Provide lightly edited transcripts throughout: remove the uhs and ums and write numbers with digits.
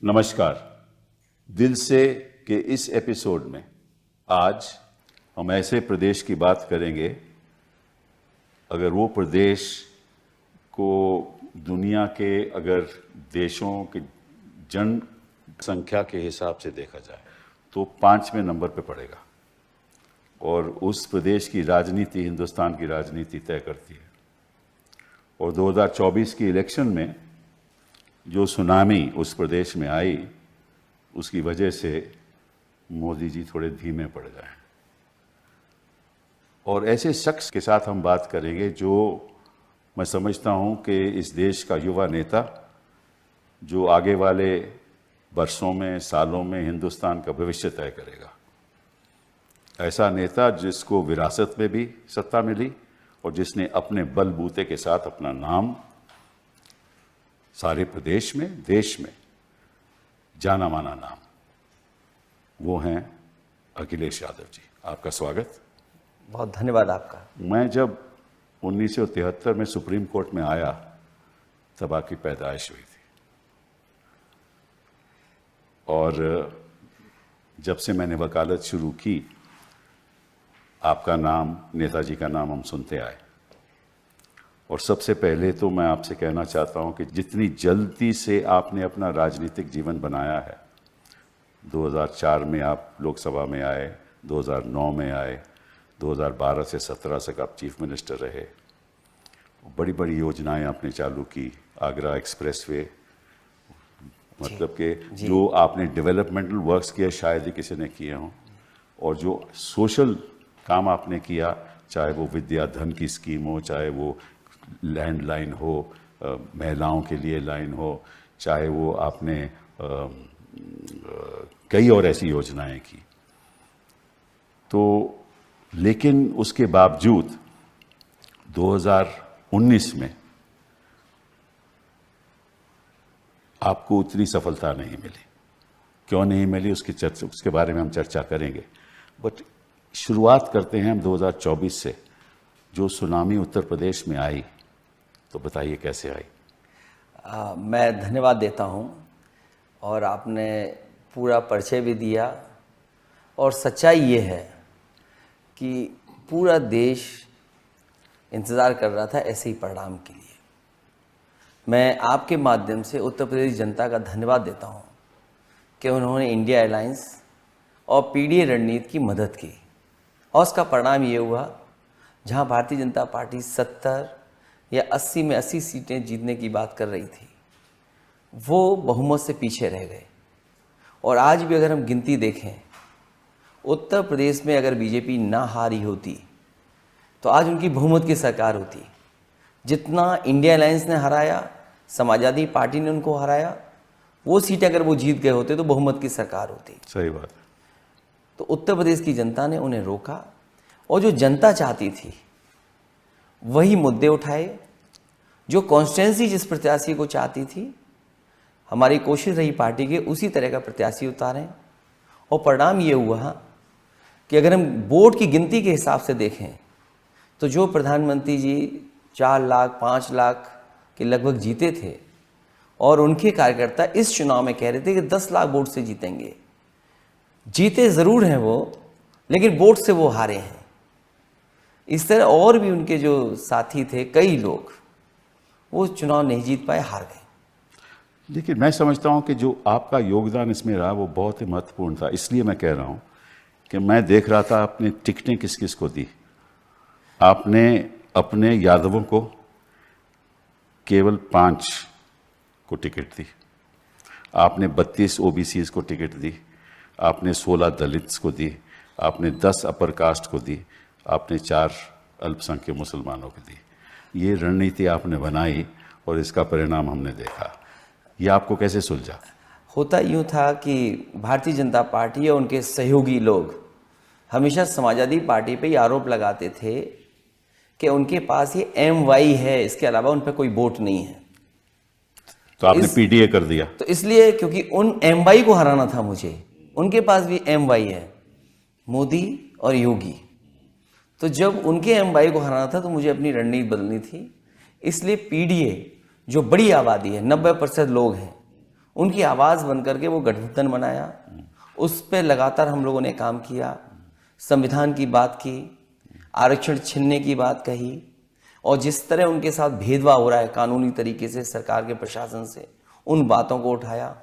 नमस्कार। दिल से के इस एपिसोड में आज हम ऐसे प्रदेश की बात करेंगे, अगर वो प्रदेश को दुनिया के अगर देशों की जनसंख्या के हिसाब से देखा जाए तो 5वें नंबर पे पड़ेगा और उस प्रदेश की राजनीति हिंदुस्तान की राजनीति तय करती है। और 2024 की इलेक्शन में जो सुनामी उस प्रदेश में आई, उसकी वजह से मोदी जी थोड़े धीमे पड़ गए। और ऐसे शख्स के साथ हम बात करेंगे जो मैं समझता हूं कि इस देश का युवा नेता, जो आगे वाले वर्षों में, सालों में हिंदुस्तान का भविष्य तय करेगा। ऐसा नेता जिसको विरासत में भी सत्ता मिली और जिसने अपने बलबूते के साथ अपना नाम सारे प्रदेश में, देश में जाना माना नाम, वो हैं अखिलेश यादव जी। आपका स्वागत। बहुत धन्यवाद आपका। मैं जब 1973 में सुप्रीम कोर्ट में आया तब आपकी पैदाइश हुई थी और जब से मैंने वकालत शुरू की आपका नाम, नेताजी का नाम हम सुनते आए। और सबसे पहले तो मैं आपसे कहना चाहता हूं कि जितनी जल्दी से आपने अपना राजनीतिक जीवन बनाया है, 2004 में आप लोकसभा में आए, 2009 में आए, 2012 से 17 तक आप चीफ मिनिस्टर रहे, बड़ी बड़ी योजनाएं आपने चालू की, आगरा एक्सप्रेसवे, मतलब कि जो आपने डेवलपमेंटल वर्क्स किए शायद ही किसी ने किए हों, और जो सोशल काम आपने किया, चाहे वो विद्या धन की स्कीम हो, चाहे वो लैंडलाइन हो, महिलाओं के लिए लाइन हो, चाहे वो आपने कई और ऐसी योजनाएं की। तो लेकिन उसके बावजूद 2019 में आपको उतनी सफलता नहीं मिली। क्यों नहीं मिली उसके बारे में हम चर्चा करेंगे। बट शुरुआत करते हैं हम 2024 से। जो सुनामी उत्तर प्रदेश में आई, तो बताइए कैसे आई? मैं धन्यवाद देता हूं, और आपने पूरा परिचय भी दिया। और सच्चाई ये है कि पूरा देश इंतज़ार कर रहा था ऐसे ही परिणाम के लिए। मैं आपके माध्यम से उत्तर प्रदेश जनता का धन्यवाद देता हूं कि उन्होंने इंडिया अलायंस और पीडीए रणनीति की मदद की, और उसका परिणाम ये हुआ जहां भारतीय जनता पार्टी 70 या 80 में 80 सीटें जीतने की बात कर रही थी, वो बहुमत से पीछे रह गए। और आज भी अगर हम गिनती देखें, उत्तर प्रदेश में अगर बीजेपी ना हारी होती तो आज उनकी बहुमत की सरकार होती। जितना इंडिया अलायंस ने हराया, समाजवादी पार्टी ने उनको हराया, वो सीटें अगर वो जीत गए होते तो बहुमत की सरकार होती। सही बात। तो उत्तर प्रदेश की जनता ने उन्हें रोका, और जो जनता चाहती थी वही मुद्दे उठाए, जो कॉन्स्टिट्यूंसी जिस प्रत्याशी को चाहती थी, हमारी कोशिश रही पार्टी के उसी तरह का प्रत्याशी उतारें। और परिणाम ये हुआ कि अगर हम वोट की गिनती के हिसाब से देखें तो जो प्रधानमंत्री जी 4 लाख 5 लाख के लगभग जीते थे, और उनके कार्यकर्ता इस चुनाव में कह रहे थे कि 10 लाख वोट से जीतेंगे। जीते ज़रूर हैं वो, लेकिन वोट से वो हारे हैं। इस तरह और भी उनके जो साथी थे, कई लोग, वो चुनाव नहीं जीत पाए, हार गए। लेकिन मैं समझता हूं कि जो आपका योगदान इसमें रहा वो बहुत ही महत्वपूर्ण था। इसलिए मैं कह रहा हूं कि मैं देख रहा था आपने टिकटें किस किस को दी। आपने अपने यादवों को केवल 5 को टिकट दी, आपने 32 ओबीसीज को टिकट दी, आपने 16 दलित्स को दी, आपने 10 अपर कास्ट को दी, आपने 4 अल्पसंख्यक मुसलमानों को दी। ये रणनीति आपने बनाई और इसका परिणाम हमने देखा। ये आपको कैसे सुलझा? होता यूँ था कि भारतीय जनता पार्टी और उनके सहयोगी लोग हमेशा समाजवादी पार्टी पे ये आरोप लगाते थे कि उनके पास ये MY है, इसके अलावा उन पर कोई वोट नहीं है। तो आपने पीडीए कर दिया। तो इसलिए, क्योंकि उन MY को हराना था मुझे, उनके पास भी MY है, मोदी और योगी। तो जब उनके MY को हराना था तो मुझे अपनी रणनीति बदलनी थी। इसलिए पीडीए, जो बड़ी आबादी है, 90% लोग हैं, उनकी आवाज़ बन करके वो गठबंधन बनाया, उस पर लगातार हम लोगों ने काम किया, संविधान की बात की, आरक्षण छीनने की बात कही, और जिस तरह उनके साथ भेदभाव हो रहा है कानूनी तरीके से सरकार के प्रशासन से, उन बातों को उठाया।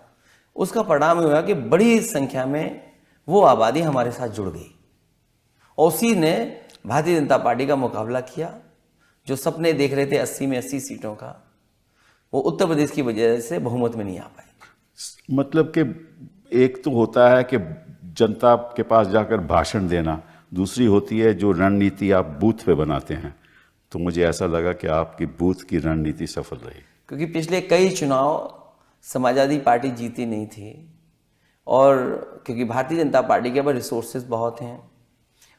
उसका परिणाम हुआ कि बड़ी संख्या में वो आबादी हमारे साथ जुड़ गई और उसी ने भारतीय जनता पार्टी का मुकाबला किया। जो सपने देख रहे थे 80 में 80 सीटों का, वो उत्तर प्रदेश की वजह से बहुमत में नहीं आ पाए। मतलब कि एक तो होता है कि जनता के पास जाकर भाषण देना, दूसरी होती है जो रणनीति आप बूथ पे बनाते हैं। तो मुझे ऐसा लगा कि आपकी बूथ की रणनीति सफल रही, क्योंकि पिछले कई चुनाव समाजवादी पार्टी जीती नहीं थी, और क्योंकि भारतीय जनता पार्टी के पास रिसोर्सेज बहुत हैं,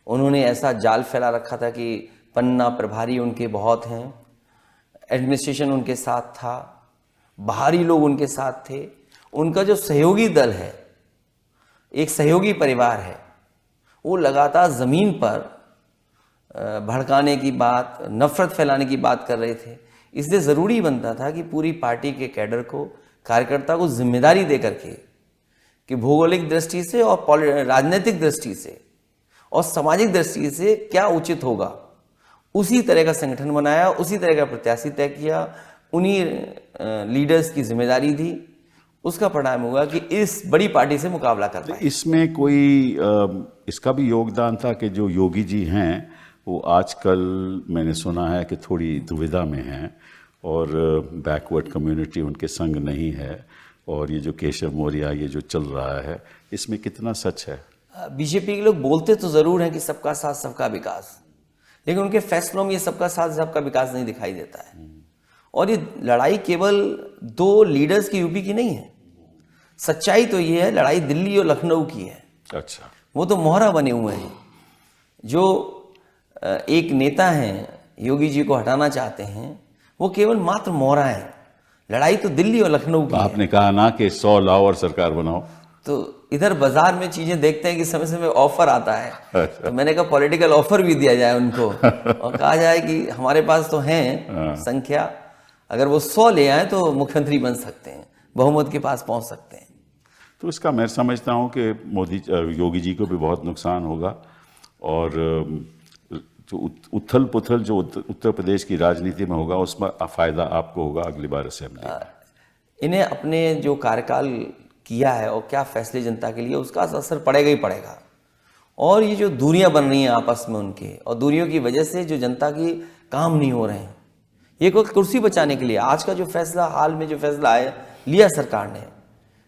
उन्होंने ऐसा जाल फैला रखा था कि पन्ना प्रभारी उनके बहुत हैं, एडमिनिस्ट्रेशन उनके साथ था, बाहरी लोग उनके साथ थे। उनका जो सहयोगी दल है, एक सहयोगी परिवार है, वो लगातार ज़मीन पर भड़काने की बात, नफरत फैलाने की बात कर रहे थे। इसलिए ज़रूरी बनता था कि पूरी पार्टी के कैडर को, कार्यकर्ता को जिम्मेदारी दे करके कि भौगोलिक दृष्टि से और राजनीतिक दृष्टि से और सामाजिक दृष्टि से क्या उचित होगा, उसी तरह का संगठन बनाया, उसी तरह का प्रत्याशी तय किया, उन्हीं लीडर्स की जिम्मेदारी दी। उसका परिणाम हुआ कि इस बड़ी पार्टी से मुकाबला कर पाए। इसमें कोई इसका भी योगदान था कि जो योगी जी हैं वो आजकल मैंने सुना है कि थोड़ी दुविधा में हैं और बैकवर्ड कम्युनिटी उनके संग नहीं है, और ये जो केशव मौर्य ये जो चल रहा है, इसमें कितना सच है? बीजेपी के लोग बोलते तो जरूर हैं कि सबका साथ सबका विकास, लेकिन उनके फैसलों में ये सबका साथ सबका विकास नहीं दिखाई देता है। और ये लड़ाई केवल दो लीडर्स की यूपी की नहीं है, सच्चाई तो ये है लड़ाई दिल्ली और लखनऊ की है। अच्छा, वो तो मोहरा बने हुए हैं। जो एक नेता हैं, योगी जी को हटाना चाहते हैं, वो केवल मात्र मोहरा है। लड़ाई तो दिल्ली और लखनऊ की है। आपने कहा ना कि 100 लाओ और सरकार बनाओ, तो इधर बाजार में चीजें देखते हैं कि समय समय ऑफर आता है। तो मैंने कहा पॉलिटिकल ऑफर भी दिया जाए उनको और कहा जाए कि हमारे पास तो हैं संख्या, अगर वो 100 ले आए तो मुख्यमंत्री बन सकते हैं, बहुमत के पास पहुंच सकते हैं। तो इसका मैं समझता हूँ कि योगी जी को भी बहुत नुकसान होगा, और जो उथल पुथल जो उत्तर प्रदेश की राजनीति में होगा उसमें फायदा आपको होगा अगली बार असेंबली। इन्हें अपने जो कार्यकाल किया है और क्या फैसले जनता के लिए, उसका असर पड़ेगा ही पड़ेगा। और ये जो दूरियां बन रही हैं आपस में उनके, और दूरियों की वजह से जो जनता की काम नहीं हो रहे हैं, ये कोई कुर्सी बचाने के लिए आज का जो फैसला, हाल में जो फैसला है लिया सरकार ने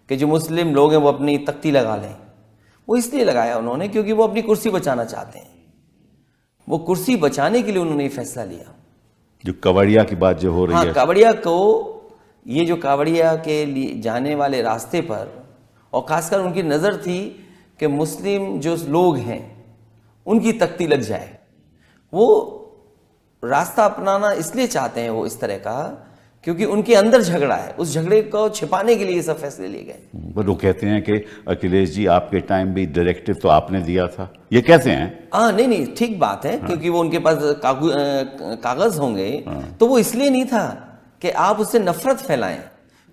कि जो मुस्लिम लोग हैं वो अपनी तख्ती लगा लें, वो इसलिए लगाया उन्होंने क्योंकि वो अपनी कुर्सी बचाना चाहते हैं। वो कुर्सी बचाने के लिए उन्होंने ये फैसला लिया। जो कावड़िया की बात जो हो रही है, कावड़िया को, ये जो कावड़िया के लिए जाने वाले रास्ते पर, और खासकर उनकी नज़र थी कि मुस्लिम जो लोग हैं उनकी तख्ती लग जाए, वो रास्ता अपनाना इसलिए चाहते हैं वो इस तरह का क्योंकि उनके अंदर झगड़ा है, उस झगड़े को छिपाने के लिए ये सब फैसले लिए गए। पर वो कहते हैं कि अखिलेश जी आपके टाइम भी डायरेक्टिव तो आपने दिया था, ये कहते हैं। हाँ, नहीं ठीक बात है। क्योंकि वो उनके पास कागज होंगे, तो वो इसलिए नहीं था कि आप उससे नफरत फैलाएं।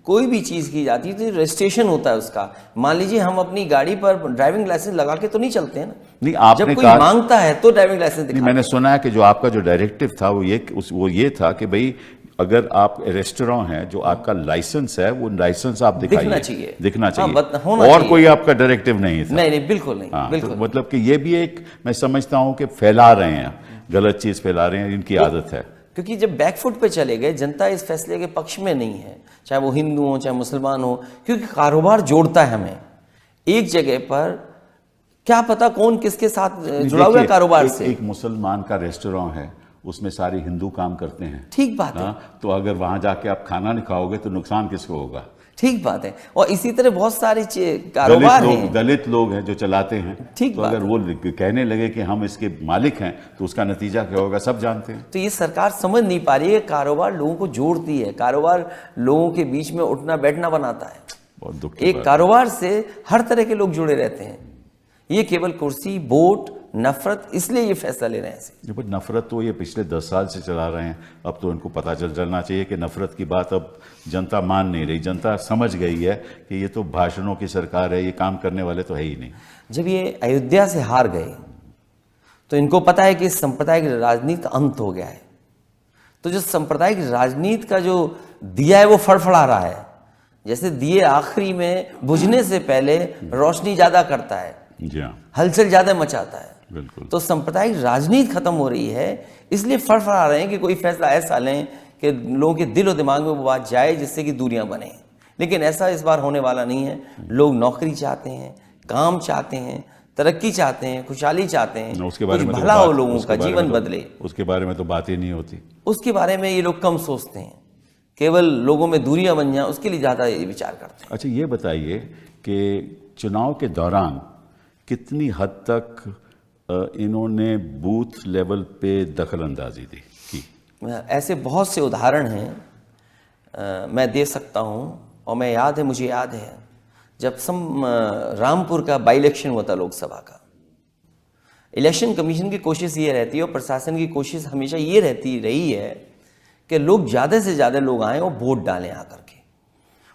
कोई भी चीज की जाती है तो रजिस्ट्रेशन होता है उसका। मान लीजिए हम अपनी गाड़ी पर ड्राइविंग लाइसेंस लगा के तो नहीं चलते हैं ना, नहीं आपने जब कोई मांगता है तो ड्राइविंग लाइसेंस दिखाते हैं। मैंने सुना है कि जो आपका जो डायरेक्टिव था वो ये था कि भाई अगर आप रेस्टोरेंट है जो आपका लाइसेंस है वो लाइसेंस आप दिखना चाहिए, दिखना चाहिए। होना और चाहिए। कोई आपका डायरेक्टिव नहीं था? नहीं बिल्कुल नहीं। हाँ, बिल्कुल तो मतलब कि ये भी एक मैं समझता हूं कि फैला रहे हैं, गलत चीज फैला रहे हैं, इनकी आदत है। क्योंकि जब बैकफुट पे चले गए, जनता इस फैसले के पक्ष में नहीं है, चाहे वो हिंदू हो चाहे मुसलमान हो, क्योंकि कारोबार जोड़ता है हमें। एक जगह पर क्या पता कौन किसके साथ जुड़ा हुआ है कारोबार से। एक मुसलमान का रेस्टोरेंट है, उसमें सारे हिंदू काम करते हैं, ठीक बात है। तो अगर वहां जाके आप खाना नहीं खाओगे तो नुकसान किसको होगा? ठीक बात है। और इसी तरह बहुत सारे कारोबार हैं, दलित लोग हैं जो चलाते हैं, ठीक तो अगर वो कहने लगे कि हम इसके मालिक हैं तो उसका नतीजा क्या होगा सब जानते हैं। तो ये सरकार समझ नहीं पा रही है। कारोबार लोगों को जोड़ती है, कारोबार लोगों के बीच में उठना बैठना बनाता है। बहुत दुख की एक बात कारोबार से हर तरह के लोग जुड़े रहते हैं। ये केवल कुर्सी, वोट, नफरत, इसलिए ये फैसला ले रहे हैं ऐसे। बट नफरत तो ये पिछले 10 साल से चला रहे हैं, अब तो इनको पता चलना चाहिए कि नफरत की बात अब जनता मान नहीं रही, जनता समझ गई है कि ये तो भाषणों की सरकार है, ये काम करने वाले तो है ही नहीं। जब ये अयोध्या से हार गए तो इनको पता है कि सांप्रदायिक राजनीति का अंत हो गया है। तो जो सांप्रदायिक राजनीति का जो दिया है वो फड़फड़ा रहा है, जैसे दिए आखिरी में बुझने से पहले रोशनी ज्यादा करता है, जी हाँ, हलचल ज्यादा मचाता है। बिल्कुल। तो सांप्रदायिक राजनीति खत्म हो रही है, इसलिए फड़फड़ा रहे हैं कि कोई फैसला ऐसा लें कि लोगों के दिल और दिमाग में वो बात जाए जिससे कि दूरियां बने। लेकिन ऐसा इस बार होने वाला नहीं है। लोग नौकरी चाहते हैं, काम चाहते हैं, तरक्की चाहते हैं, खुशहाली चाहते हैं, उसके बारे में कुछ भला हो, लोगों का जीवन बदले, उसके बारे में तो बात ही नहीं होती। उसके बारे में ये लोग कम सोचते हैं, केवल लोगों में दूरियां बन जाएं उसके लिए ज़्यादा ये विचार करते हैं। अच्छा, ये बताइए कि चुनाव के दौरान कितनी हद तक इन्होंने बूथ लेवल पे दखल अंदाजी की? ऐसे बहुत से उदाहरण हैं, मैं दे सकता हूं। और मुझे याद है जब रामपुर का बाई इलेक्शन हुआ था लोकसभा का, इलेक्शन कमीशन की कोशिश ये रहती है और प्रशासन की कोशिश हमेशा ये रही है कि लोग ज़्यादा से ज़्यादा लोग आएँ और वोट डालें आकर के।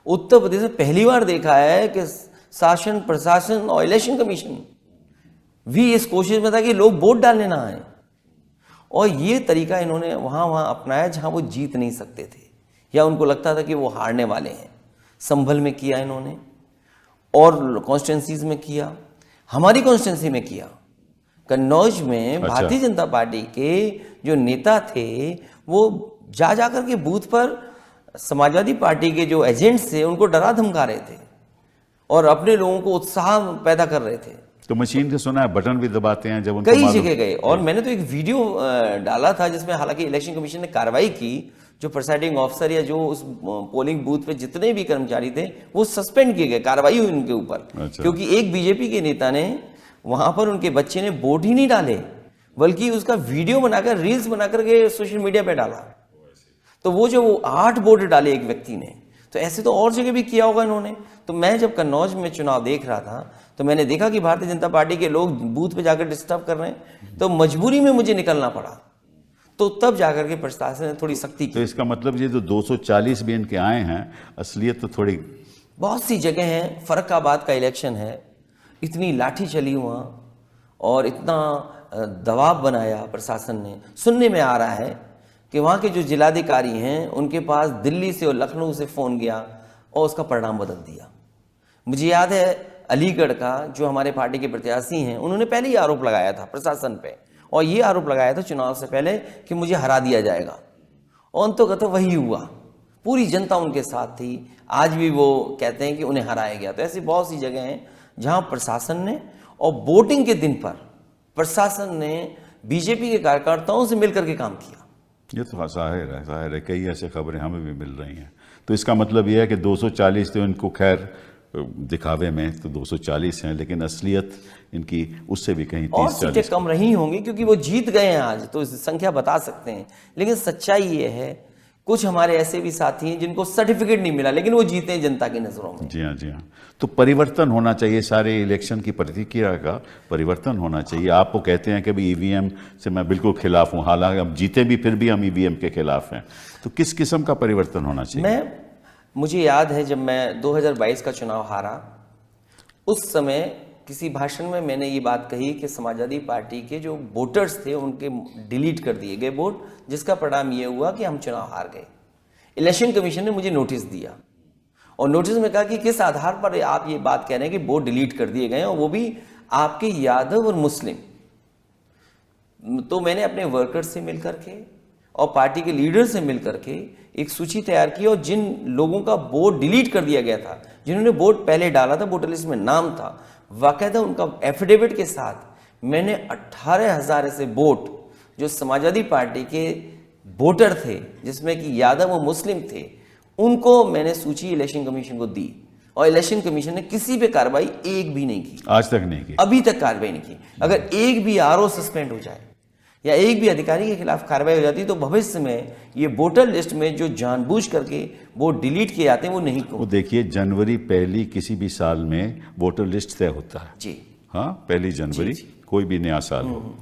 उत्तर प्रदेश में पहली बार देखा है कि शासन, प्रशासन और इलेक्शन कमीशन भी इस कोशिश में था कि लोग वोट डालने ना आए। और ये तरीका इन्होंने वहाँ अपनाया जहाँ वो जीत नहीं सकते थे या उनको लगता था कि वो हारने वाले हैं। संभल में किया इन्होंने, और कॉन्स्टिट्यूंसीज में किया, हमारी कॉन्स्टिट्यूंसी में किया। कन्नौज में भारतीय जनता पार्टी के जो नेता थे वो जा करके बूथ पर समाजवादी पार्टी के जो एजेंट्स थे उनको डरा धमका रहे थे और अपने लोगों को उत्साह पैदा कर रहे थे। तो मशीन से सुना है बटन भी दबाते हैं जब उनको कई जगह गए। और मैंने तो एक वीडियो डाला था जिसमें हालांकि इलेक्शन कमीशन ने कार्रवाई की, जो प्रिसाइडिंग ऑफिसर या जो उस पोलिंग बूथ पे जितने भी कर्मचारी थे वो सस्पेंड किए गए, कार्रवाई हुई उनके ऊपर। अच्छा। क्योंकि एक बीजेपी के नेता ने वहां पर उनके बच्चे ने वोट ही नहीं डाले, बल्कि उसका वीडियो बनाकर, रील्स बनाकर के सोशल मीडिया पे डाला। तो वो जो 8 वोट डाले एक व्यक्ति ने, तो ऐसे तो और जगह भी किया होगा इन्होंने। तो मैं जब कन्नौज में चुनाव देख रहा था तो मैंने देखा कि भारतीय जनता पार्टी के लोग बूथ पे जाकर डिस्टर्ब कर रहे हैं, तो मजबूरी में मुझे निकलना पड़ा। तो तब जाकर के प्रशासन ने थोड़ी सख्ती की। तो इसका मतलब ये जो 240 भी इनके आए हैं, असलियत तो थोड़ी बहुत सी जगह हैं। फर्रुखाबाद का इलेक्शन है, इतनी लाठी चली वहाँ और इतना दबाव बनाया प्रशासन ने। सुनने में आ रहा है कि वहाँ के जो जिलाधिकारी हैं उनके पास दिल्ली से और लखनऊ से फ़ोन गया और उसका परिणाम बदल दिया। मुझे याद है अलीगढ़ का जो हमारे पार्टी के प्रत्याशी हैं, उन्होंने पहले ही आरोप लगाया था प्रशासन पे, और ये आरोप लगाया था चुनाव से पहले कि मुझे हरा दिया जाएगा, और अंततः वही हुआ। पूरी जनता उनके साथ थी। आज भी वो कहते हैं कि उन्हें हराया गया। तो ऐसी बहुत सी जगह हैं जहां प्रशासन ने, और वोटिंग के दिन पर प्रशासन ने बीजेपी के कार्यकर्ताओं से मिलकर के काम किया। ये तो जाहिर है, कई ऐसे खबरें हमें भी मिल रही हैं। तो इसका मतलब यह है कि 240 तो इनको खैर दिखावे में तो 240 हैं, लेकिन असलियत इनकी उससे भी कहीं 30-40 और सीटें कम रही होंगी क्योंकि वो जीत गए हैं आज, तो संख्या बता सकते हैं। लेकिन सच्चाई ये है, कुछ हमारे ऐसे भी साथी हैं जिनको सर्टिफिकेट नहीं मिला लेकिन वो जीते हैं जनता की नजरों में। जी हाँ, जी हाँ। तो परिवर्तन होना चाहिए, सारे इलेक्शन की प्रतिक्रिया का परिवर्तन होना चाहिए। आप वो कहते हैं कि भाई ईवीएम से मैं बिल्कुल खिलाफ हूँ, हालांकि हम जीते भी फिर भी हम ईवीएम के खिलाफ हैं। तो किस किस्म का परिवर्तन होना चाहिए? मुझे याद है जब मैं 2022 का चुनाव हारा, उस समय किसी भाषण में मैंने ये बात कही कि समाजवादी पार्टी के जो वोटर्स थे उनके डिलीट कर दिए गए वोट, जिसका परिणाम ये हुआ कि हम चुनाव हार गए। इलेक्शन कमीशन ने मुझे नोटिस दिया और नोटिस में कहा कि किस आधार पर आप ये बात कह रहे हैं कि वोट डिलीट कर दिए गए और वो भी आपके यादव और मुस्लिम। तो मैंने अपने वर्कर्स से मिलकर के और पार्टी के लीडर से मिलकर के एक सूची तैयार की, और जिन लोगों का वोट डिलीट कर दिया गया था, जिन्होंने वोट पहले डाला था, वोटर लिस्ट में नाम था, वाकायदा उनका एफिडेविट के साथ मैंने 18,000 ऐसे वोट जो समाजवादी पार्टी के वोटर थे, जिसमें कि यादव और मुस्लिम थे, उनको मैंने सूची इलेक्शन कमीशन को दी। और इलेक्शन कमीशन ने किसी पे कार्रवाई एक भी नहीं की, आज तक नहीं की, अभी तक कार्रवाई नहीं की। अगर एक भी आरओ सस्पेंड हो जाए या एक भी अधिकारी के खिलाफ कार्रवाई हो जाती तो भविष्य में ये वोटर लिस्ट में जो जानबूझ करके वोट डिलीट किए जाते हैं वो नहीं को। वो देखिए, जनवरी 1 किसी भी साल में वोटर लिस्ट तय होता है जी हाँ, 1 जनवरी। कोई भी नया साल हो,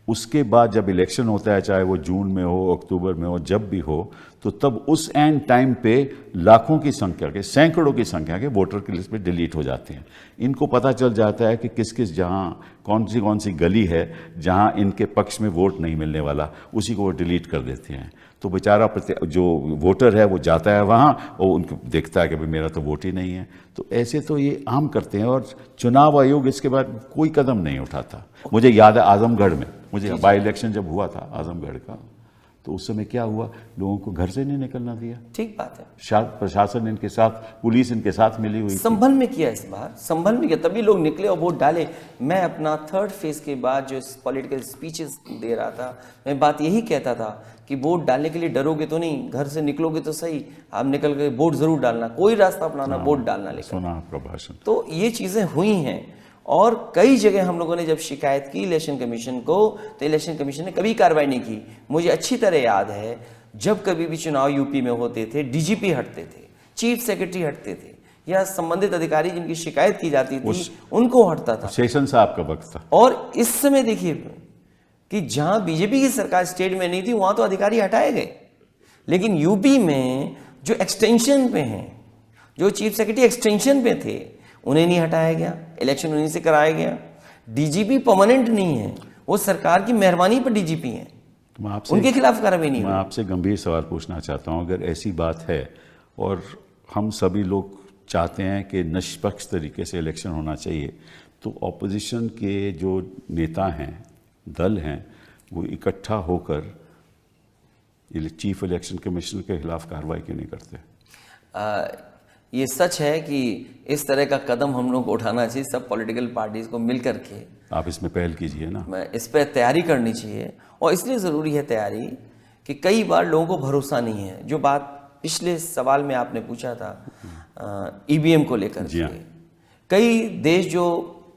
उसके बाद जब इलेक्शन होता है, चाहे वो जून में हो, अक्टूबर में हो, जब भी हो, तो तब उस एंड टाइम पे लाखों की संख्या के, सैकड़ों की संख्या के वोटर की लिस्ट पे डिलीट हो जाते हैं। इनको पता चल जाता है कि किस किस जहाँ कौन सी गली है जहाँ इनके पक्ष में वोट नहीं मिलने वाला, उसी को वो डिलीट कर देते हैं। तो बेचारा जो वोटर है वो जाता है वहाँ और उनको देखता है कि भाई मेरा तो वोट ही नहीं है। तो ऐसे तो ये आम करते हैं और चुनाव आयोग इसके बाद कोई कदम नहीं उठाता। मुझे याद है आजमगढ़ में, मुझे बाई इलेक्शन जब हुआ था आजमगढ़ का, तो उस समय क्या हुआ, लोगों को घर से नहीं निकलना दिया। ठीक बात है। प्रशासन इनके साथ, पुलिस इनके साथ मिली हुई, संभल में किया इस बार, संभल में किया, तभी लोग निकले और वोट डाले। मैं अपना थर्ड फेज के बाद जो पॉलिटिकल स्पीचेस दे रहा था, मैं बात यही कहता था कि वोट डालने के लिए डरोगे तो नहीं, घर से निकलोगे तो सही, आप निकल के वोट जरूर डालना, कोई रास्ता अपनाना, वोट डालना। लेकर सुना प्रभाषण, तो ये चीजें हुई हैं और कई जगह हम लोगों ने जब शिकायत की इलेक्शन कमीशन को, तो इलेक्शन कमीशन ने कभी कार्रवाई नहीं की। मुझे अच्छी तरह याद है जब कभी भी चुनाव यूपी में होते थे, डीजीपी हटते थे, चीफ सेक्रेटरी हटते थे, या संबंधित अधिकारी जिनकी शिकायत की जाती थी उनको हटता था। सेशन साहब का वक्त था। और इस समय देखिए कि जहां बीजेपी की सरकार स्टेट में नहीं थी वहां तो अधिकारी हटाए गए, लेकिन यूपी में जो एक्सटेंशन पे हैं, जो चीफ सेक्रेटरी एक्सटेंशन पे थे, उन्हें नहीं हटाया गया, इलेक्शन उन्हीं से कराया गया। डीजीपी परमानेंट नहीं है, वो सरकार की मेहरबानी पर डीजीपी हैं, उनके खिलाफ कार्रवाई नहीं। मैं आपसे गंभीर सवाल पूछना चाहता हूं, अगर ऐसी बात है और हम सभी लोग चाहते हैं कि निष्पक्ष तरीके से इलेक्शन होना चाहिए, तो ऑपोजिशन के जो नेता हैं, दल हैं, वो इकट्ठा होकर चीफ इलेक्शन कमिश्नर के खिलाफ कार्रवाई क्यों नहीं करते? ये सच है कि इस तरह का कदम हम लोग को उठाना चाहिए, सब पॉलिटिकल पार्टीज को मिल करके। आप इसमें पहल कीजिए ना। मैं इस पर तैयारी करनी चाहिए, और इसलिए ज़रूरी है तैयारी कि कई बार लोगों को भरोसा नहीं है। जो बात पिछले सवाल में आपने पूछा था ईवीएम को लेकर के, कई देश जो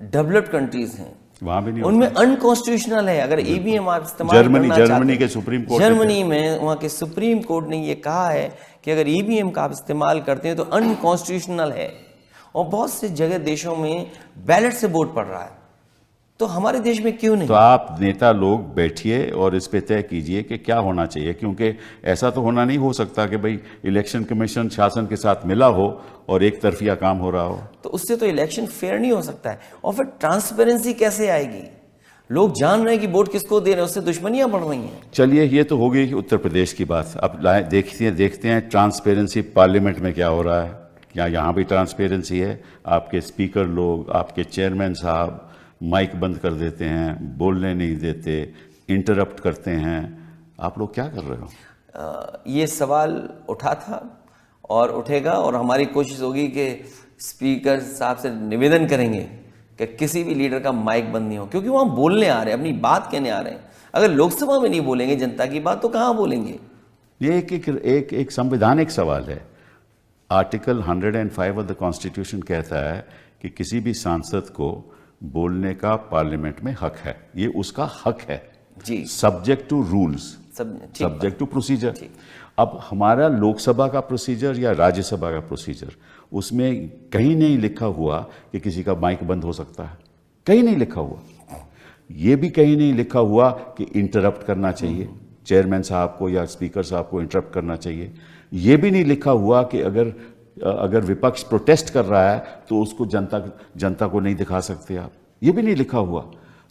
डेवलप्ड कंट्रीज हैं वहां भी नहीं, उनमें अनकॉन्स्टिट्यूशनल है। अगर ईवीएम आप इस्तेमाल जर्मनी के सुप्रीम कोर्ट, जर्मनी में वहाँ के सुप्रीम कोर्ट ने ये कहा है कि अगर ईवीएम का आप इस्तेमाल करते हैं तो अनकॉन्स्टिट्यूशनल है, और बहुत से जगह देशों में बैलेट से वोट पड़ रहा है, तो हमारे देश में क्यों नहीं? तो आप नेता लोग बैठिए और इस पे तय कीजिए कि क्या होना चाहिए, क्योंकि ऐसा तो होना नहीं हो सकता कि भाई इलेक्शन कमीशन शासन के साथ मिला हो और एक तरफिया काम हो रहा हो। तो उससे तो इलेक्शन फेयर नहीं हो सकता है, और फिर ट्रांसपेरेंसी कैसे आएगी? लोग जान रहे हैं कि वोट किसको दे रहे हैं, उससे दुश्मनियां बढ़ रही हैं। चलिए, ये तो हो गई उत्तर प्रदेश की बात। अब देखते हैं ट्रांसपेरेंसी पार्लियामेंट में क्या हो रहा है। क्या यहाँ भी ट्रांसपेरेंसी है? आपके स्पीकर लोग, आपके चेयरमैन साहब माइक बंद कर देते हैं, बोलने नहीं देते, इंटरप्ट करते हैं। आप लोग क्या कर रहे हो? ये सवाल उठा था और उठेगा, और हमारी कोशिश होगी कि स्पीकर साहब से निवेदन करेंगे कि किसी भी लीडर का माइक बंद नहीं हो, क्योंकि वहाँ बोलने आ रहे हैं, अपनी बात कहने आ रहे हैं। अगर लोकसभा में नहीं बोलेंगे जनता की बात, तो कहाँ बोलेंगे? ये एक संवैधानिक सवाल है। आर्टिकल 105 ऑफ द कॉन्स्टिट्यूशन कहता है कि किसी भी सांसद को बोलने का पार्लियामेंट में हक है, ये उसका हक है जी, subject to rules, subject to procedure. अब हमारा लोकसभा का प्रोसीजर या राज्यसभा का प्रोसीजर, उसमें कहीं नहीं लिखा हुआ कि किसी का माइक बंद हो सकता है, कहीं नहीं लिखा हुआ। ये भी कहीं नहीं लिखा हुआ कि इंटरप्ट करना चाहिए, चेयरमैन साहब को या स्पीकर साहब को इंटरप्ट करना चाहिए। ये भी नहीं लिखा हुआ कि अगर विपक्ष प्रोटेस्ट कर रहा है तो उसको जनता को नहीं दिखा सकते आप, ये भी नहीं लिखा हुआ।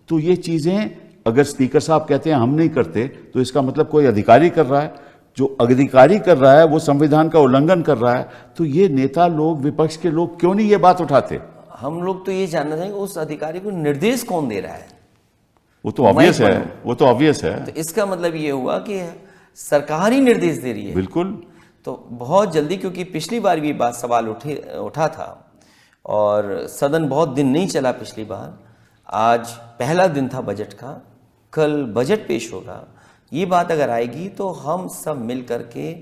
तो ये चीज़ें अगर स्पीकर साहब कहते हैं हम नहीं करते, तो इसका मतलब कोई अधिकारी कर रहा है। जो अधिकारी कर रहा है वो संविधान का उल्लंघन कर रहा है। तो ये नेता लोग, विपक्ष के लोग क्यों नहीं ये बात उठाते? हम लोग तो ये जानना चाहेंगे उस अधिकारी को निर्देश कौन दे रहा है। वो तो ऑब्वियस है, वो तो ऑब्वियस है। तो इसका मतलब ये हुआ कि सरकार ही निर्देश दे रही है। बिल्कुल। तो बहुत जल्दी, क्योंकि पिछली बार भी बात सवाल उठा था और सदन बहुत दिन नहीं चला पिछली बार। आज पहला दिन था बजट का, कल बजट पेश होगा। ये बात अगर आएगी तो हम सब मिल करके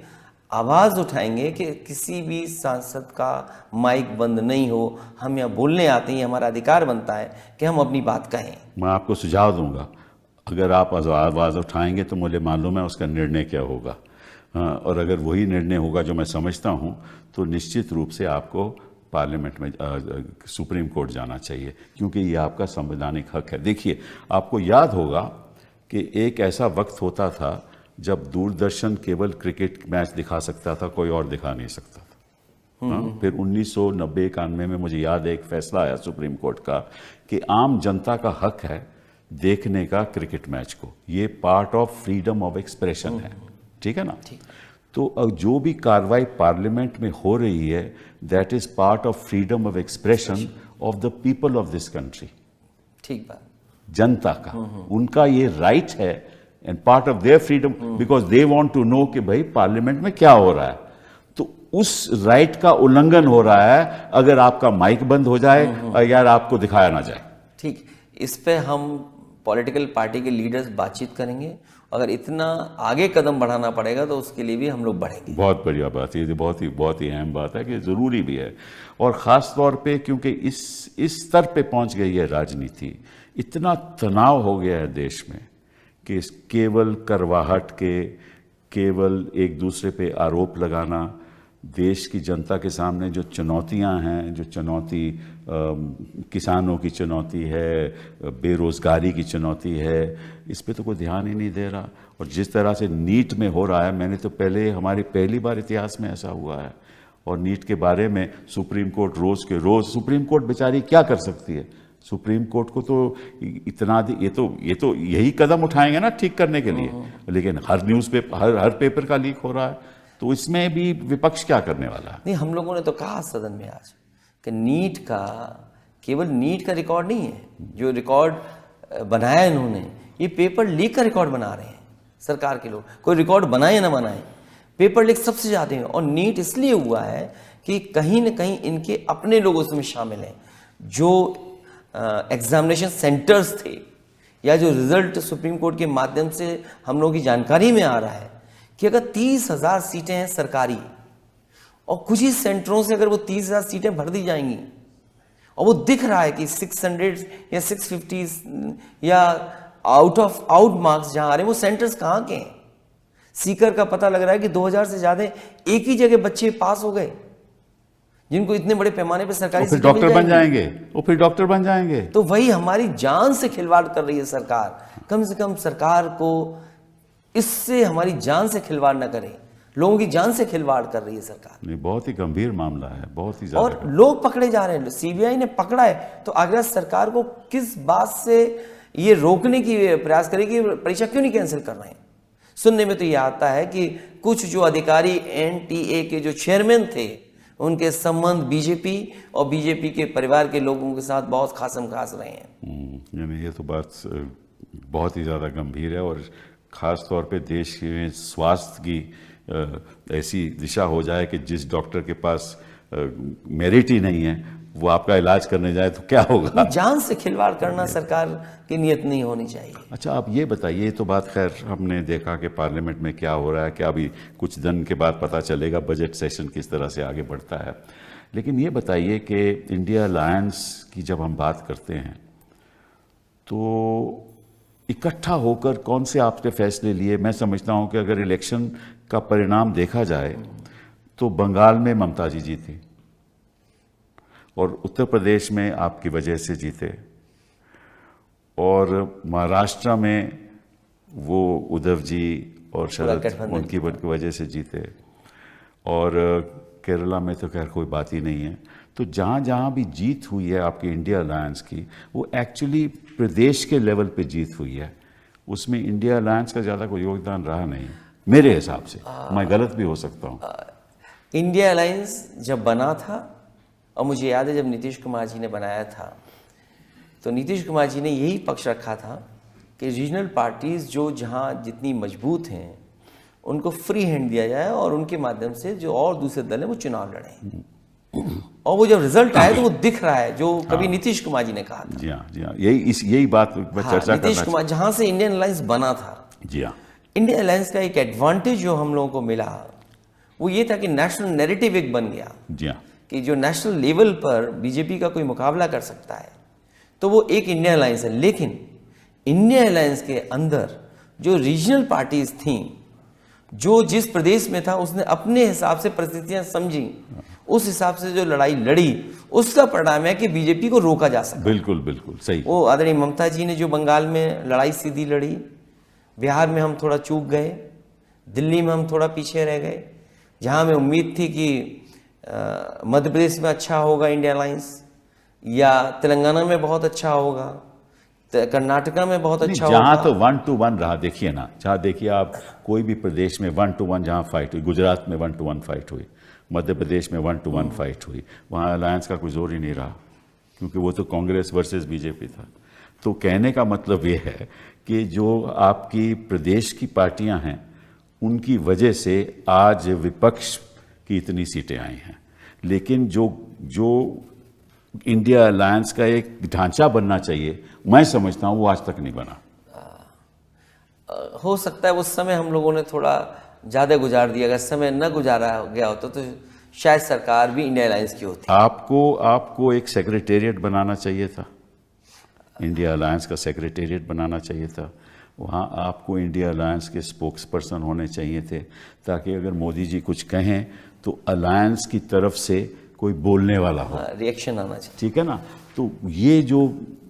आवाज़ उठाएंगे कि किसी भी सांसद का माइक बंद नहीं हो। हम यहाँ बोलने आते हैं, हमारा अधिकार बनता है कि हम अपनी बात कहें। मैं आपको सुझाव दूंगा, अगर आप आवाज़ उठाएंगे तो मुझे मालूम है उसका निर्णय क्या होगा। और अगर वही निर्णय होगा जो मैं समझता हूँ, तो निश्चित रूप से आपको पार्लियामेंट में सुप्रीम कोर्ट जाना चाहिए, क्योंकि ये आपका संवैधानिक हक है। देखिए, आपको याद होगा कि एक ऐसा वक्त होता था जब दूरदर्शन केवल क्रिकेट मैच दिखा सकता था, कोई और दिखा नहीं सकता था। हाँ? फिर 1990-91 में मुझे याद है एक फैसला आया सुप्रीम कोर्ट का कि आम जनता का हक है देखने का क्रिकेट मैच को, ये part of freedom of expression है। ठीक है ना? तो अब जो भी कार्रवाई पार्लियामेंट में हो रही है, that is part of freedom of expression of the people of this country. ठीक बात। जनता का, उनका ये राइट है and part of their freedom, because they want to know कि भाई पार्लियामेंट में क्या हो रहा है। तो उस राइट का उल्लंघन हो रहा है अगर आपका माइक बंद हो जाए और यार आपको दिखाया ना जाए। ठीक, इस पे हम पॉलिटिकल पार्टी के लीडर्स बातचीत करेंगे। अगर इतना आगे कदम बढ़ाना पड़ेगा तो उसके लिए भी हम लोग बढ़ेंगे। बहुत बढ़िया बात है, ये बहुत ही अहम बात है कि ज़रूरी भी है, और ख़ास तौर पे क्योंकि इस स्तर पे पहुंच गई है राजनीति, इतना तनाव हो गया है देश में कि केवल करवाहट के, केवल एक दूसरे पे आरोप लगाना, देश की जनता के सामने जो चुनौतियां हैं, जो चुनौती किसानों की चुनौती है, बेरोज़गारी की चुनौती है, इस पे तो कोई ध्यान ही नहीं दे रहा। और जिस तरह से नीट में हो रहा है, मैंने तो हमारी पहली बार इतिहास में ऐसा हुआ है। और नीट के बारे में सुप्रीम कोर्ट रोज़ के रोज़, सुप्रीम कोर्ट बेचारी क्या कर सकती है? सुप्रीम कोर्ट को तो इतना ये तो यही कदम उठाएंगे ना ठीक करने के लिए, लेकिन हर न्यूज़ पे हर पेपर का लीक हो रहा है, तो इसमें भी विपक्ष क्या करने वाला है? नहीं, हम लोगों ने तो कहा सदन में आज कि नीट का केवल नीट का रिकॉर्ड नहीं है, जो रिकॉर्ड बनाया इन्होंने, ये पेपर लीक का रिकॉर्ड बना रहे हैं सरकार के लोग। कोई रिकॉर्ड बनाए या ना बनाए, पेपर लीक सबसे ज़्यादा है। और नीट इसलिए हुआ है कि कहीं ना कहीं इनके अपने लोग उसमें शामिल हैं, जो एग्जामिनेशन सेंटर्स थे या जो रिजल्ट सुप्रीम कोर्ट के माध्यम से हम लोगों की जानकारी में आ रहा है कि अगर 30,000 सीटें हैं सरकारी, और कुछ ही सेंटरों से अगर वो 30,000 सीटें भर दी जाएंगी, और वो दिख रहा है कि 600 या 650 या आउट मार्क्स जहां आ रहे हैं, वो सेंटर्स कहाँ के हैं? सीकर का पता लग रहा है कि 2000 से ज्यादा एक ही जगह बच्चे पास हो गए, जिनको इतने बड़े पैमाने पर सरकारी फिर डॉक्टर बन जाएंगे, वो फिर डॉक्टर बन जाएंगे। तो वही हमारी जान से खिलवाड़ कर रही है सरकार। कम से कम सरकार को इससे हमारी जान से खिलवाड़ ना करे, लोगों की जान से खिलवाड़ कर रही है सरकार। नहीं, बहुत ही गंभीर मामला है, बहुत ही ज्यादा। और लोग पकड़े जा रहे हैं, सीबीआई ने पकड़ा है, तो अगर सरकार को किस बात से ये रोकने की प्रयास करेगी, परीक्षा क्यों नहीं कैंसिल कर रहे हैं? सुनने में तो ये आता है कि कुछ जो अधिकारी एनटीए के जो चेयरमैन थे, उनके संबंध बीजेपी और बीजेपी के परिवार के लोगों के साथ बहुत खासम खास रहे हैं। यानी ये तो बात बहुत ही ज़्यादा गंभीर है, और ख़ास तौर पे देश में स्वास्थ्य की ऐसी दिशा हो जाए कि जिस डॉक्टर के पास मेरिट ही नहीं है वो आपका इलाज करने जाए तो क्या होगा? जान से खिलवाड़ करना सरकार की नीयत नहीं होनी चाहिए। अच्छा, आप ये बताइए, ये तो बात खैर हमने देखा कि पार्लियामेंट में क्या हो रहा है, क्या अभी कुछ दिन के बाद पता चलेगा बजट सेशन किस तरह से आगे बढ़ता है। लेकिन ये बताइए कि इंडिया अलायंस की जब हम बात करते हैं तो इकट्ठा होकर कौन से आपने फैसले लिए? मैं समझता हूं कि अगर इलेक्शन का परिणाम देखा जाए तो बंगाल में ममता जी जीती, और उत्तर प्रदेश में आपकी वजह से जीते, और महाराष्ट्र में वो उद्धव जी और शरद उनकी वजह से जीते, और केरला में तो खैर कोई बात ही नहीं है। तो जहाँ जहाँ भी जीत हुई है आपकी इंडिया अलायंस की, वो एक्चुअली प्रदेश के लेवल पे जीत हुई है, उसमें इंडिया अलायंस का ज़्यादा कोई योगदान रहा नहीं मेरे हिसाब से। मैं गलत भी हो सकता हूँ। इंडिया अलायंस जब बना था, और मुझे याद है जब नीतीश कुमार जी ने बनाया था, तो नीतीश कुमार जी ने यही पक्ष रखा था कि रीजनल पार्टीज़ जो जहाँ जितनी मजबूत हैं उनको फ्री हैंड दिया जाए, और उनके माध्यम से जो और दूसरे दल हैं वो चुनाव लड़ें। और वो जब रिजल्ट आया तो वो दिख रहा है, जो कभी नीतीश कुमार जी ने कहा था। जी हाँ, यही बात मैं चर्चा नीतीश कुमार जहाँ से इंडियन अलायंस बना था। जी हाँ, इंडियन अलायंस का एक एडवांटेज जो हम लोगों को मिला वो ये था कि नेशनल नैरेटिव एक बन गया। जी हाँ, कि जो नेशनल लेवल पर बीजेपी का कोई मुकाबला कर सकता है तो वो एक इंडियन अलायंस है। लेकिन इंडियन अलायंस के अंदर जो रीजनल पार्टीज थीं, जो जिस प्रदेश में था उसने अपने हिसाब से परिस्थितियां समझी, उस हिसाब से जो लड़ाई लड़ी उसका परिणाम है कि बीजेपी को रोका जा सका। बिल्कुल बिल्कुल सही। वो आदरणीय ममता जी ने जो बंगाल में लड़ाई सीधी लड़ी, बिहार में हम थोड़ा चूक गए, दिल्ली में हम थोड़ा पीछे रह गए। जहाँ हमें उम्मीद थी कि मध्य प्रदेश में अच्छा होगा इंडिया अलायंस, या तेलंगाना में बहुत अच्छा होगा, कर्नाटका में बहुत अच्छा होगा। जहाँ तो 1 to 1 रहा, देखिए ना, जहाँ देखिए आप कोई भी प्रदेश में 1 to 1 जहाँ फाइट हुई, गुजरात में 1 to 1 फाइट हुई, मध्य प्रदेश में 1 to 1 फाइट हुई, वहाँ अलायंस का कोई जोर ही नहीं रहा, क्योंकि वो तो कांग्रेस वर्सेस बीजेपी था। तो कहने का मतलब ये है कि जो आपकी प्रदेश की पार्टियां हैं उनकी वजह से आज विपक्ष की इतनी सीटें आई हैं, लेकिन जो इंडिया अलायंस का एक ढांचा बनना चाहिए, मैं समझता हूं वो आज तक नहीं बना। हो सकता है उस समय हम लोगों ने थोड़ा ज़्यादा गुजार दिया, अगर समय न गुजारा गया होता तो शायद सरकार भी इंडिया अलायंस की होती। आपको एक सेक्रेटेरिएट बनाना चाहिए था, इंडिया अलायंस का सेक्रेटेरिएट बनाना चाहिए था। वहाँ आपको इंडिया अलायंस के स्पोक्स पर्सन होने चाहिए थे, ताकि अगर मोदी जी कुछ कहें तो अलायंस की तरफ से कोई बोलने वाला हो, रिएक्शन आना चाहिए। ठीक है ना। तो ये जो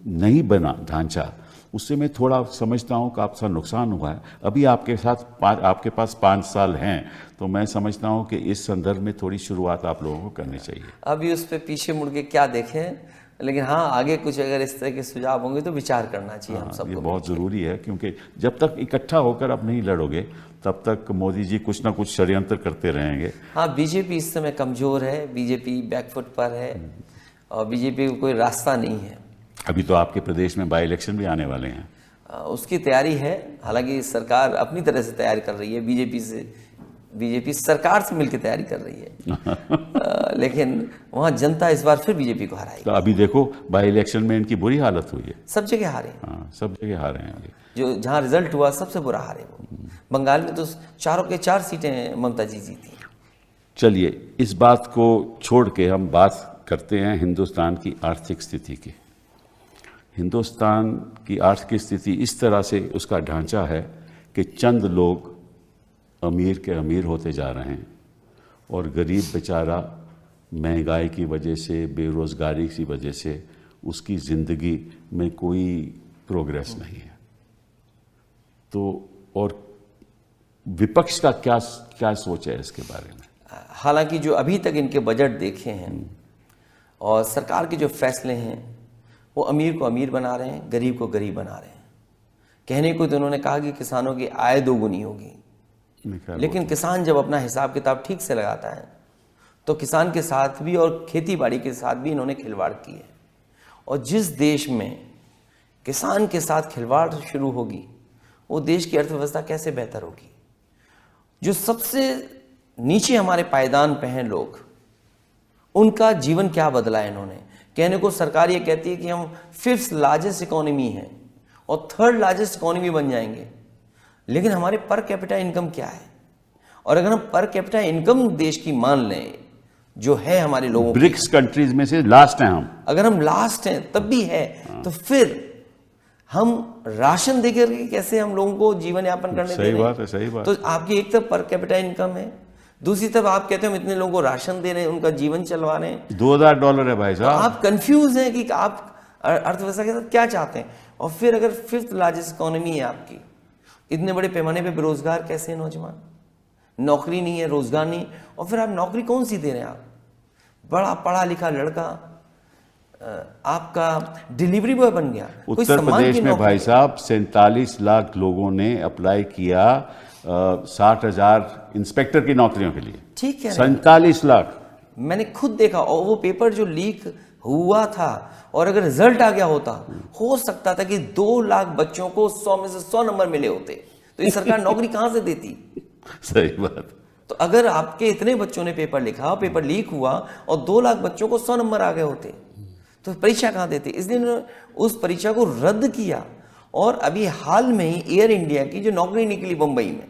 नहीं बना ढांचा, उससे मैं थोड़ा समझता हूँ कि आपका नुकसान हुआ है। अभी आपके पास 5 साल हैं, तो मैं समझता हूँ कि इस संदर्भ में थोड़ी शुरुआत आप लोगों को करनी चाहिए। अभी उस पर पीछे मुड़ के क्या देखें, लेकिन हाँ आगे कुछ अगर इस तरह के सुझाव होंगे तो विचार करना चाहिए हम सबको। ये बहुत ज़रूरी है, क्योंकि जब तक इकट्ठा होकर आप नहीं लड़ोगे तब तक मोदी जी कुछ ना कुछ षड्यंत्र करते रहेंगे। हाँ, बीजेपी इस समय कमज़ोर है, बीजेपी बैकफुट पर है और बीजेपी को कोई रास्ता नहीं है। अभी तो आपके प्रदेश में बाई इलेक्शन भी आने वाले हैं। उसकी तैयारी है, हालांकि सरकार अपनी तरह से तैयारी कर रही है, बीजेपी सरकार से मिलकर तैयारी कर रही है लेकिन वहाँ जनता इस बार फिर बीजेपी को हराएगी। तो अभी देखो बाई इलेक्शन में इनकी बुरी हालत हुई है, सब जगह हारे। हाँ, सब जगह हारे हैं अभी। जो जहाँ रिजल्ट हुआ सबसे बुरा हारे वो। बंगाल में तो 4 के 4 सीटें ममता जी जीती। चलिए इस बात को छोड़ के हम बात करते हैं हिंदुस्तान की आर्थिक स्थिति की। हिंदुस्तान की आर्थिक स्थिति इस तरह से उसका ढांचा है कि चंद लोग अमीर के अमीर होते जा रहे हैं और गरीब बेचारा महंगाई की वजह से, बेरोज़गारी की वजह से उसकी ज़िंदगी में कोई प्रोग्रेस नहीं है। तो और विपक्ष का क्या सोच है इसके बारे में? हालांकि जो अभी तक इनके बजट देखे हैं और सरकार के जो फैसले हैं वो अमीर को अमीर बना रहे हैं, गरीब को गरीब बना रहे हैं। कहने को तो उन्होंने कहा कि किसानों की आय दोगुनी होगी, लेकिन किसान जब अपना हिसाब किताब ठीक से लगाता है तो किसान के साथ भी और खेती बाड़ी के साथ भी इन्होंने खिलवाड़ की है। और जिस देश में किसान के साथ खिलवाड़ शुरू होगी वो देश की अर्थव्यवस्था कैसे बेहतर होगी। जो सबसे नीचे हमारे पायदान पे हैं लोग, उनका जीवन क्या बदला है इन्होंने। कहने को सरकार ये कहती है कि हम 5th लार्जेस्ट इकोनॉमी हैं और 3rd लार्जेस्ट इकोनॉमी बन जाएंगे, लेकिन हमारे पर कैपिटा इनकम क्या है। और अगर हम पर कैपिटा इनकम देश की मान लें जो है हमारे लोगों की, ब्रिक्स कंट्रीज में से लास्ट हैं हम, अगर हम लास्ट हैं तब भी है, तो फिर हम राशन देकर के कैसे हम लोगों को जीवन यापन करने दे रहे हैं। सही बात है, सही बात। तो आपकी एक तरफ पर कैपिटा इनकम है, दूसरी तरफ आप कहते हैं हम इतने लोगों को राशन दे रहे हैं, उनका जीवन चलवा रहे हैं। $2000 है भाई तो साहब। आप कंफ्यूज हैं कि आप अर्थव्यवस्था के साथ क्या चाहते हैं। और फिर अगर 5th लार्जेस्ट इकोनॉमी है आपकी, इतने बड़े पैमाने पे बेरोजगार कैसे हैं नौजवान, नौकरी नहीं है, रोजगार नहीं, और फिर आप नौकरी कौन सी दे रहे हैं। आप बड़ा पढ़ा लिखा लड़का आपका डिलीवरी बॉय बन गया। उत्तर प्रदेश में भाई साहब 47 लाख लोगों ने अप्लाई किया 60,000 इंस्पेक्टर की नौकरियों के लिए। ठीक है, 47 लाख मैंने खुद देखा। और वो पेपर जो लीक हुआ था और अगर रिजल्ट आ गया होता, हो सकता था कि 2 लाख बच्चों को 100 में से 100 नंबर मिले होते। तो ये सरकार नौकरी कहां से देती। सही बात। तो अगर आपके इतने बच्चों ने पेपर लिखा, पेपर लीक हुआ और 2 लाख बच्चों को 100 नंबर आ गए होते, तो परीक्षा कहां देते। इसलिए उन्होंने उस परीक्षा को रद्द किया। और अभी हाल में ही एयर इंडिया की जो नौकरी निकली मुंबई में,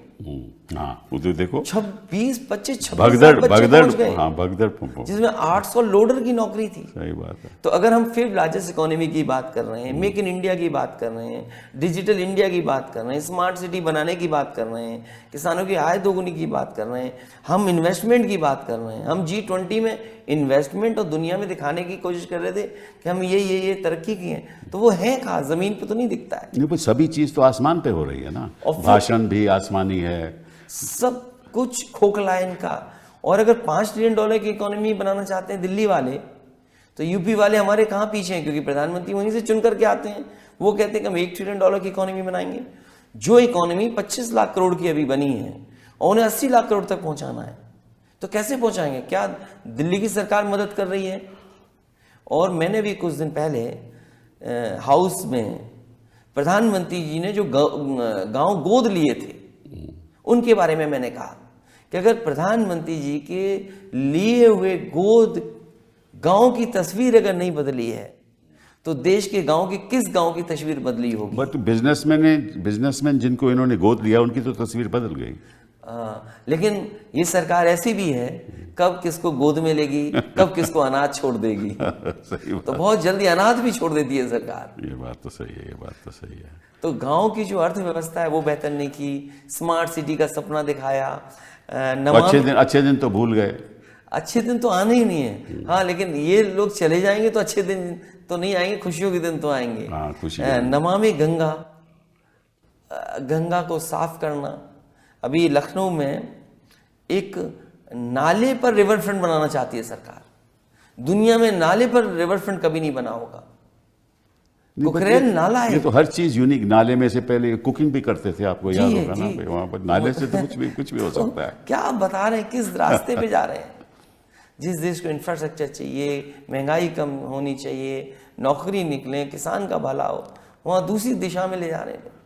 हाँ वो तो देखो 26, 26 भगदड़ बच्चे भगदड़ पहुंच गए, हाँ भगदड़ जिसमें 800 लोडर की नौकरी थी। सही बात है। तो अगर हम फिर लार्जेस्ट इकोनॉमी की बात कर रहे हैं, मेक इन इंडिया की बात कर रहे हैं, डिजिटल इंडिया की बात कर रहे हैं, स्मार्ट सिटी बनाने की बात कर रहे हैं, किसानों की आय दोगुनी की बात कर रहे हैं, हम इन्वेस्टमेंट की बात कर रहे हैं, हम G20 में इन्वेस्टमेंट और दुनिया में दिखाने की कोशिश कर रहे थे कि हम ये तरक्की की हैं, तो वो है कहाँ, जमीन पे तो नहीं दिखता है। नहीं, पर सभी चीज तो आसमान पे हो रही है ना, और फिर- भाषण भी आसमानी है, सब कुछ खोखला है इनका। और अगर $5 ट्रिलियन की इकोनॉमी बनाना चाहते हैं दिल्ली वाले, तो यूपी वाले हमारे कहाँ पीछे हैं, क्योंकि प्रधानमंत्री वहीं से चुन करके आते हैं। वो कहते हैं कि हम $1 ट्रिलियन की इकोनॉमी बनाएंगे। जो इकोनॉमी 25 लाख करोड़ की अभी बनी है और उन्हें 80 लाख करोड़ तक पहुंचाना है, तो कैसे पहुंचाएंगे? क्या दिल्ली की सरकार मदद कर रही है? और मैंने भी कुछ दिन पहले हाउस में प्रधानमंत्री जी ने जो गांव गोद लिए थे उनके बारे में मैंने कहा कि अगर प्रधानमंत्री जी के लिए हुए गोद गांव की तस्वीर अगर नहीं बदली है, तो देश के गांव की किस गांव की तस्वीर बदली होगी? बट बिजनेसमैन जिनको इन्होंने गोद लिया उनकी तो तस्वीर बदल गई। लेकिन ये सरकार ऐसी भी है, कब किसको गोद में लेगी, कब किसको अनाथ छोड़ देगी। सही बात। तो बहुत जल्दी अनाथ भी छोड़ देती है सरकार। ये बात तो सही है, ये बात तो सही है। तो गांव की जो अर्थव्यवस्था है वो बेहतर नहीं की, स्मार्ट सिटी का सपना दिखाया, अच्छे दिन तो भूल गए। अच्छे दिन तो आने ही नहीं है। हाँ, लेकिन ये लोग चले जाएंगे तो अच्छे दिन तो नहीं आएंगे, खुशियों के दिन तो आएंगे। हाँ, खुशी। नमामि गंगा, गंगा को साफ करना। अभी लखनऊ में एक नाले पर रिवर फ्रंट बनाना चाहती है सरकार। दुनिया में नाले पर रिवर फ्रंट कभी नहीं बना होगा। कुकरेल नाला है। ये तो हर चीज यूनिक। नाले में से पहले कुकिंग भी करते थे, आपको याद होगा ना? जी। वहां पर नाले से तो कुछ भी हो सकता है। क्या आप बता रहे हैं, किस रास्ते पे जा रहे हैं? जिस देश को इंफ्रास्ट्रक्चर चाहिए, महंगाई कम होनी चाहिए, नौकरी निकले, किसान का भला हो, वहाँ दूसरी दिशा में ले जा रहे हैं।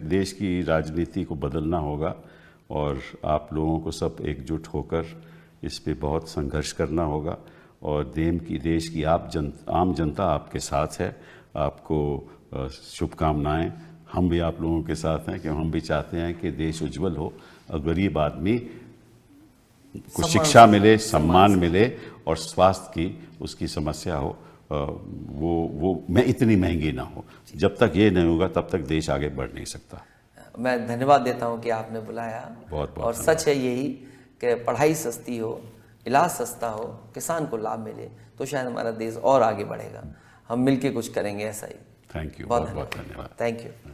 देश की राजनीति को बदलना होगा और आप लोगों को सब एकजुट होकर इस पे बहुत संघर्ष करना होगा। और देश की आम जनता आपके साथ है। आपको शुभकामनाएं। हम भी आप लोगों के साथ हैं कि हम भी चाहते हैं कि देश उज्जवल हो और गरीब आदमी को शिक्षा मिले, सम्मान मिले और स्वास्थ्य की उसकी समस्या हो वो मैं इतनी महंगी ना हो। जब तक ये नहीं होगा तब तक देश आगे बढ़ नहीं सकता। मैं धन्यवाद देता हूं कि आपने बुलाया। बहुत और सच है यही कि पढ़ाई सस्ती हो, इलाज सस्ता हो, किसान को लाभ मिले, तो शायद हमारा देश और आगे बढ़ेगा। हम मिलके कुछ करेंगे ऐसा ही। थैंक यू, बहुत बहुत धन्यवाद। Thank you.